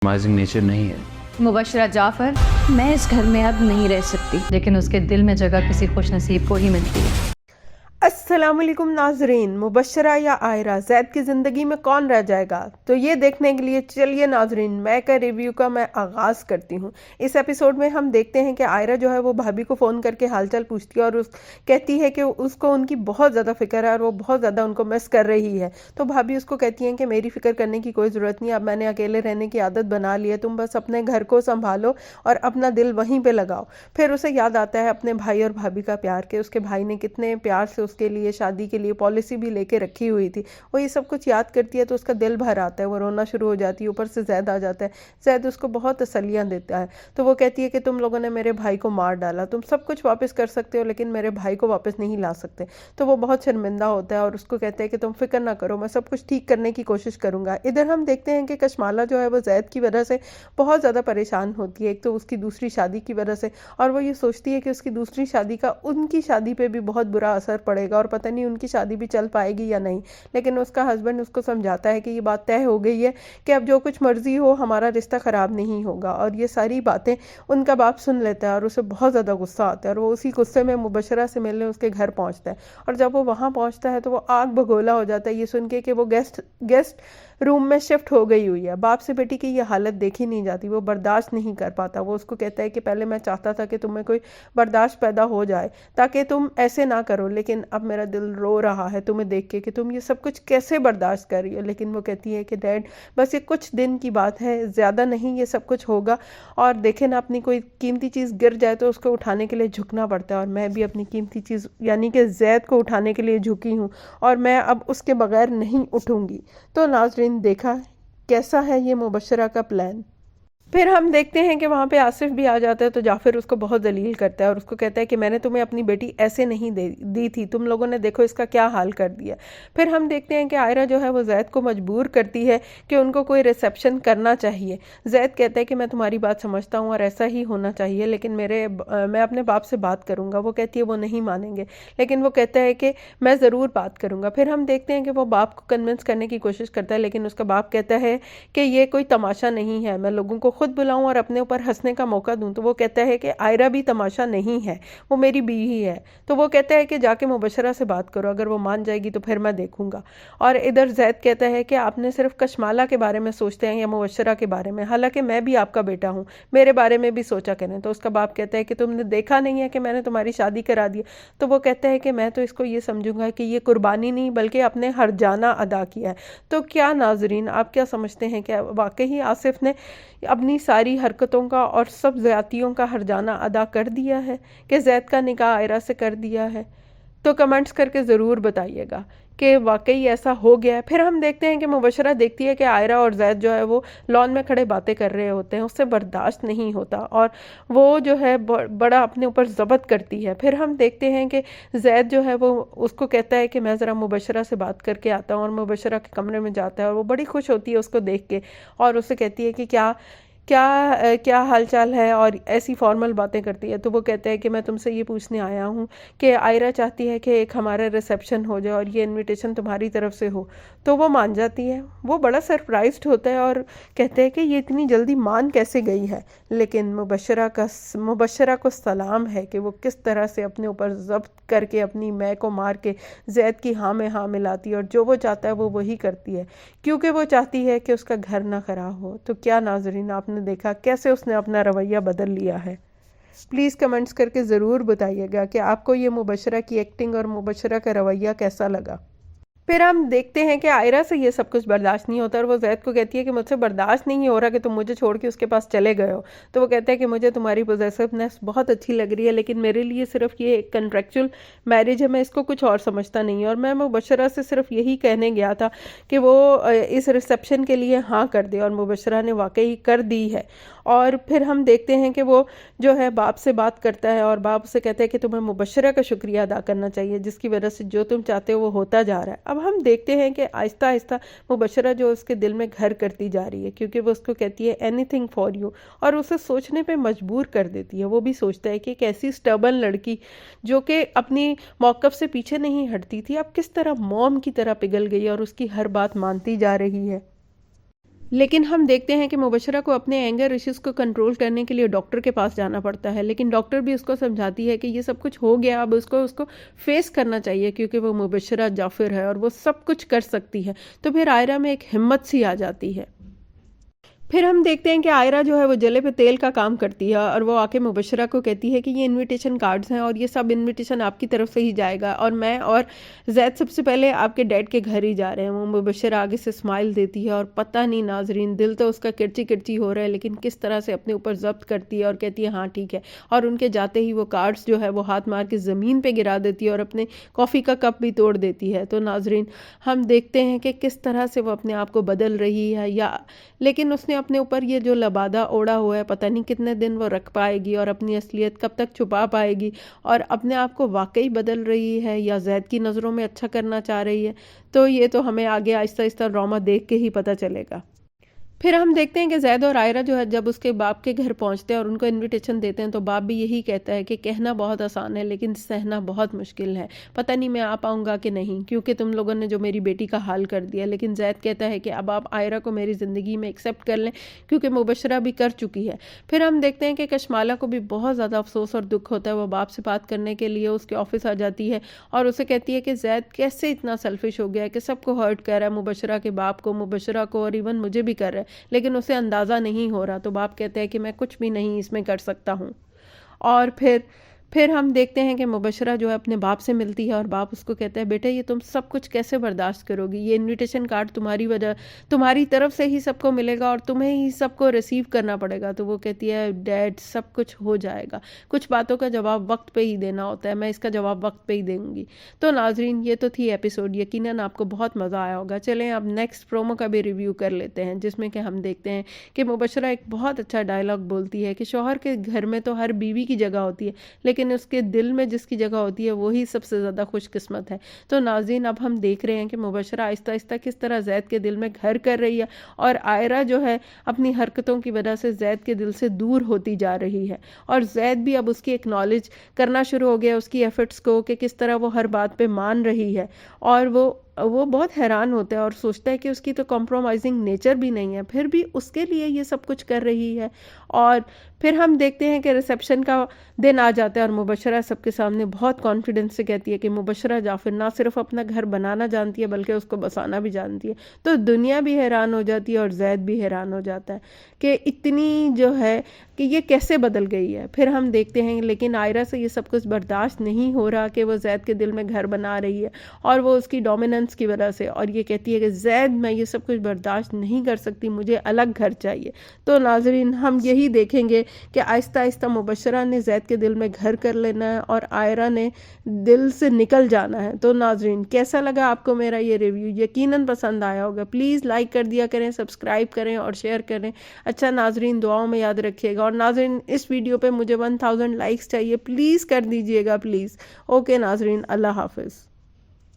Compromising nature नहीं है। मुबशरा जाफर, मैं इस घर में अब नहीं रह सकती, लेकिन उसके दिल में जगह किसी खुश नसीब को ही मिलती है। अस्सलामुअलैकुम नाजरीन, मुबशरा या आयरा, जैद की ज़िंदगी में कौन रह जाएगा? तो ये देखने के लिए चलिए नाजरीन, मैं का रिव्यू का मैं आगाज़ करती हूँ। इस एपिसोड में हम देखते हैं कि आयरा जो है वो भाभी को फ़ोन करके हालचाल पूछती है और कहती है कि उसको उनकी बहुत ज़्यादा फ़िक्र है और वो बहुत ज़्यादा उनको मिस कर रही है। तो भाभी उसको कहती हैं कि मेरी फ़िक्र करने की कोई ज़रूरत नहीं, अब मैंने अकेले रहने की आदत बना ली है, तुम बस अपने घर को संभालो और अपना दिल वहीं पर लगाओ। फिर उसे याद आता है अपने भाई और भाभी का प्यार, के उसके भाई ने कितने प्यार से उसके लिए शादी के लिए पॉलिसी भी लेके रखी हुई थी। वो ये सब कुछ याद करती है तो उसका दिल भर आता है, वो रोना शुरू हो जाती है। ऊपर से जैद आ जाता है, जैद उसको बहुत तसल्लियाँ देता है। तो वो कहती है कि तुम लोगों ने मेरे भाई को मार डाला, तुम सब कुछ वापस कर सकते हो लेकिन मेरे भाई को वापस नहीं ला सकते। तो वो बहुत शर्मिंदा होता है और उसको कहता है कि तुम फिक्र ना करो, मैं सब कुछ ठीक करने की कोशिश करूंगा। इधर हम देखते हैं कि कशमाला जो है वो जैद की वजह से बहुत ज़्यादा परेशान होती है, एक तो उसकी दूसरी शादी की वजह से, और वो ये सोचती है कि उसकी दूसरी शादी का उनकी शादी पे भी बहुत बुरा असर पड़ेगा और पता नहीं उनकी शादी भी चल पाएगी या नहीं। लेकिन उसका हस्बैंड उसको समझाता है कि ये बात तय हो गई है कि अब जो कुछ मर्जी हो हमारा रिश्ता ख़राब नहीं होगा। और ये सारी बातें उनका बाप सुन लेता है और उसे बहुत ज़्यादा गुस्सा आता है और वो उसी गुस्से में मुबशरा से मिलने उसके घर पहुंचता है। और जब वो वहाँ पहुंचता है तो वो आग भगोला हो जाता है ये सुन के कि वो गेस्ट रूम में शिफ्ट हो गई हुई है। बाप से बेटी की ये हालत देखी नहीं जाती, वो बर्दाश्त नहीं कर पाता। वो उसको कहता है कि पहले मैं चाहता था कि तुम्हें कोई बर्दाश्त पैदा हो जाए ताकि तुम ऐसे ना करो, लेकिन अब मेरा दिल रो रहा है तुम्हें देख के कि तुम ये सब कुछ कैसे बर्दाश्त कर रही हो। लेकिन वो कहती है कि डैड बस ये कुछ दिन की बात है, ज़्यादा नहीं, ये सब कुछ होगा। और देखे ना, अपनी कोई कीमती चीज़ गिर जाए तो उसको उठाने के लिए झुकना पड़ता है, और मैं भी अपनी कीमती चीज़ यानी कि जैद को उठाने के लिए झुकी हूँ और मैं अब उसके बगैर नहीं उठूँगी। तो नाज़रीन, देखा कैसा है ये मुबशरा का प्लान। फिर हम देखते हैं कि वहाँ पे आसिफ भी आ जाता है तो जाफिर उसको बहुत जलील करता है और उसको कहता है कि मैंने तुम्हें अपनी बेटी ऐसे नहीं दी थी, तुम लोगों ने देखो इसका क्या हाल कर दिया। फिर हम देखते हैं कि आयरा जो है वो जैद को मजबूर करती है कि उनको कोई रिसेप्शन करना चाहिए। जैद कहता है कि मैं तुम्हारी बात समझता हूँ और ऐसा ही होना चाहिए, लेकिन मैं अपने बाप से बात करूँगा। वो कहती है वो नहीं मानेंगे, लेकिन वो कहता है कि मैं ज़रूर बात करूँगा। फिर हम देखते हैं कि वो बाप को कन्विंस करने की कोशिश करता है, लेकिन उसका बाप कहता है कि ये कोई तमाशा नहीं है, मैं लोगों को खुद बुलाऊं और अपने ऊपर हंसने का मौका दूं। तो वो कहता है कि आयरा भी तमाशा नहीं है, वो मेरी बीवी है। तो वो कहता है कि जाके मुबशरा से बात करो, अगर वो मान जाएगी तो फिर मैं देखूंगा। और इधर जैद कहता है कि आपने सिर्फ कशमाला के बारे में सोचते हैं या मुबशरा के बारे में, हालांकि मैं भी आपका बेटा हूँ, मेरे बारे में भी सोचा करें। तो उसका बाप कहता है कि तुमने देखा नहीं है कि मैंने तुम्हारी शादी करा दी। तो वो कहता है कि मैं तो इसको ये समझूंगा कि ये कुर्बानी नहीं बल्कि अपने हर्जाना अदा किया है। तो क्या नाजरीन, आप क्या समझते हैं कि वाकई आसिफ ने अपनी सारी हरकतों का और सब ज़्यादतियों का हर्जाना अदा कर दिया है कि जैद का निकाह आयरा से कर दिया है? तो कमेंट्स करके ज़रूर बताइएगा कि वाकई ऐसा हो गया है। फिर हम देखते हैं कि मुबशरा देखती है कि आयरा और जैद जो है वो लॉन में खड़े बातें कर रहे होते हैं, उससे बर्दाश्त नहीं होता और वो जो है बड़ा अपने ऊपर ज़ब्त करती है। फिर हम देखते हैं कि जैद जो है वो उसको कहता है कि मैं ज़रा मुबशरा से बात करके आता हूँ, और मुबशरा के कमरे में जाता है और वो बड़ी खुश होती है उसको देख के और उससे कहती है कि क्या हाल चाल है, और ऐसी फॉर्मल बातें करती है। तो वो कहता है कि मैं तुमसे ये पूछने आया हूँ कि आयरा चाहती है कि एक हमारा रिसेप्शन हो जाए और ये इनविटेशन तुम्हारी तरफ से हो। तो वो मान जाती है, वो बड़ा सरप्राइज्ड होता है और कहते हैं कि ये इतनी जल्दी मान कैसे गई है। लेकिन मुबशरा को सलाम है कि वो किस तरह से अपने ऊपर ज़ब्त करके अपनी मैं को मार के जैद की हाँ में हाँ मिलाती है, और जो वो चाहता है वो वही करती है क्योंकि वो चाहती है कि उसका घर ना खराब हो। तो क्या नाजरीन, आपने देखा कैसे उसने अपना रवैया बदल लिया है? प्लीज़ कमेंट्स करके ज़रूर बताइएगा कि आपको ये मुबशरा की एक्टिंग और मुबशरा का रवैया कैसा लगा। फिर हम देखते हैं कि आयरा से ये सब कुछ बर्दाश्त नहीं होता और वो जैद को कहती है कि मुझसे बर्दाश्त नहीं हो रहा कि तुम मुझे छोड़ के उसके पास चले गए हो। तो वो कहता है कि मुझे तुम्हारी पोजेसिवनेस बहुत अच्छी लग रही है, लेकिन मेरे लिए सिर्फ ये एक कंट्रेक्चुअल मैरिज है, मैं इसको कुछ और समझता नहीं। और मैं मुबशरा से सिर्फ यही कहने गया था कि वो इस रिसेप्शन के लिए हाँ कर दे, और मुबशरा ने वाकई कर दी है। और फिर हम देखते हैं कि वो जो है बाप से बात करता है और बाप से कहता है कि तुम्हें मुबशरा का शुक्रिया अदा करना चाहिए जिसकी वजह से जो तुम चाहते हो वो होता जा रहा है। अब हम देखते हैं कि आहिस्ता आहिस्ता मुबशरा जो उसके दिल में घर करती जा रही है, क्योंकि वो उसको कहती है एनीथिंग फॉर यू, और उसे सोचने पे मजबूर कर देती है। वो भी सोचता है कि एक ऐसी स्टबर्न लड़की जो कि अपनी मौक़िफ़ से पीछे नहीं हटती थी, अब किस तरह मॉम की तरह पिघल गई और उसकी हर बात मानती जा रही है। लेकिन हम देखते हैं कि मुबशरा को अपने एंगर इश्यूज को कंट्रोल करने के लिए डॉक्टर के पास जाना पड़ता है, लेकिन डॉक्टर भी उसको समझाती है कि ये सब कुछ हो गया, अब उसको फेस करना चाहिए क्योंकि वो मुबशरा जाफिर है और वो सब कुछ कर सकती है। तो फिर आयरा में एक हिम्मत सी आ जाती है। फिर हम देखते हैं कि आयरा जो है वो जले पे तेल का काम करती है और वो आके मुबशरा को कहती है कि ये इनविटेशन कार्ड्स हैं और ये सब इनविटेशन आपकी तरफ से ही जाएगा और मैं और जैद सबसे पहले आपके डैड के घर ही जा रहे हैं। वो मुबशरा आगे से स्माइल देती है और पता नहीं नाजरीन, दिल तो उसका किरची किरची हो रहा है, लेकिन किस तरह से अपने ऊपर जब्त करती है और कहती है हाँ ठीक है। और उनके जाते ही वो कार्ड्स जो है वो हाथ मार के ज़मीन पर गिरा देती है और अपने कॉफ़ी का कप भी तोड़ देती है। तो नाजरीन हम देखते हैं कि किस तरह से वो अपने आप को बदल रही है, या लेकिन उसने अपने ऊपर ये जो लबादा ओढ़ा हुआ है पता नहीं कितने दिन वो रख पाएगी और अपनी असलियत कब तक छुपा पाएगी और अपने आप को वाकई बदल रही है या जैद की नज़रों में अच्छा करना चाह रही है। तो ये तो हमें आगे आहिस्ता आहिस्ता ड्रामा देख के ही पता चलेगा। फिर हम देखते हैं कि जैद और आयरा जो है जब उसके बाप के घर पहुंचते हैं और उनको इनविटेशन देते हैं तो बाप भी यही कहता है कि कहना बहुत आसान है लेकिन सहना बहुत मुश्किल है, पता नहीं मैं आ पाऊंगा कि नहीं क्योंकि तुम लोगों ने जो मेरी बेटी का हाल कर दिया। लेकिन जैद कहता है कि अब आप आयरा को मेरी ज़िंदगी में एक्सेप्ट कर लें क्योंकि मुबशरा भी कर चुकी है। फिर हम देखते हैं कि कशमाला को भी बहुत ज़्यादा अफसोस और दुख होता है। वो बाप से बात करने के लिए उसके ऑफिस आ जाती है और उसे कहती है कि जैद कैसे इतना सेल्फिश हो गया है कि सबको हर्ट कर रहा है, मुबशरा के बाप को, मुबशरा को और इवन मुझे भी कर रहा है, लेकिन उसे अंदाज़ा नहीं हो रहा। तो बाप कहते हैं कि मैं कुछ भी नहीं इसमें कर सकता हूँ। और फिर हम देखते हैं कि मुबशरा जो है अपने बाप से मिलती है और बाप उसको कहता है बेटा ये तुम सब कुछ कैसे बर्दाश्त करोगी, ये इनविटेशन कार्ड तुम्हारी वजह, तुम्हारी तरफ से ही सबको मिलेगा और तुम्हें ही सबको रिसीव करना पड़ेगा। तो वो कहती है डैड सब कुछ हो जाएगा, कुछ बातों का जवाब वक्त पे ही देना होता है, मैं इसका जवाब वक्त पे ही दूंगी। तो नाजरीन ये तो थी एपिसोड, यकीनन आपको बहुत मज़ा आया होगा। चलें अब नेक्स्ट प्रोमो का भी रिव्यू कर लेते हैं जिसमें कि हम देखते हैं कि मुबशरा एक बहुत अच्छा डायलॉग बोलती है कि शौहर के घर में तो हर बीवी की जगह होती है लेकिन उसके दिल में जिसकी जगह होती है वही सबसे ज़्यादा खुशकिस्मत है। तो नाज़रीन अब हम देख रहे हैं कि मुबशरा आहिस्ता आहिस्ता किस तरह जैद के दिल में घर कर रही है और आयरा जो है अपनी हरकतों की वजह से जैद के दिल से दूर होती जा रही है और जैद भी अब उसकी एक्नॉलेज करना शुरू हो गया उसकी एफर्ट्स को कि किस तरह वो हर बात पे मान रही है। और वो बहुत हैरान होता है और सोचता है कि उसकी तो कॉम्प्रोमाइजिंग नेचर भी नहीं है, फिर भी उसके लिए ये सब कुछ कर रही है। और फिर हम देखते हैं कि रिसेप्शन का दिन आ जाता है और मुबशरा सबके सामने बहुत कॉन्फिडेंस से कहती है कि मुबशरा जाफिर ना सिर्फ अपना घर बनाना जानती है बल्कि उसको बसाना भी जानती है। तो दुनिया भी हैरान हो जाती है और जैद भी हैरान हो जाता है कि इतनी जो है कि ये कैसे बदल गई है। फिर हम देखते हैं लेकिन आयरा से ये सब कुछ बर्दाश्त नहीं हो रहा कि वो जैद के दिल में घर बना रही है और वो उसकी डोमिनेंस की वजह से, और ये कहती है कि जैद मैं ये सब कुछ बर्दाश्त नहीं कर सकती, मुझे अलग घर चाहिए। तो नाजरीन हम यही देखेंगे कि आहिस्ता आहिस्ता मुबशरा ने जैद के दिल में घर कर लेना है और आयरा ने दिल से निकल जाना है। तो नाजरीन कैसा लगा आपको मेरा ये रिव्यू, यकीनन पसंद आया होगा। प्लीज़ लाइक कर दिया करें, सब्सक्राइब करें और शेयर करें। अच्छा नाजरीन दुआओं में याद रखिएगा और नाजरीन इस वीडियो पे मुझे 1000 लाइक्स चाहिए, प्लीज़ कर दीजिएगा प्लीज़। ओके नाजरीन, अल्लाह हाफिज़।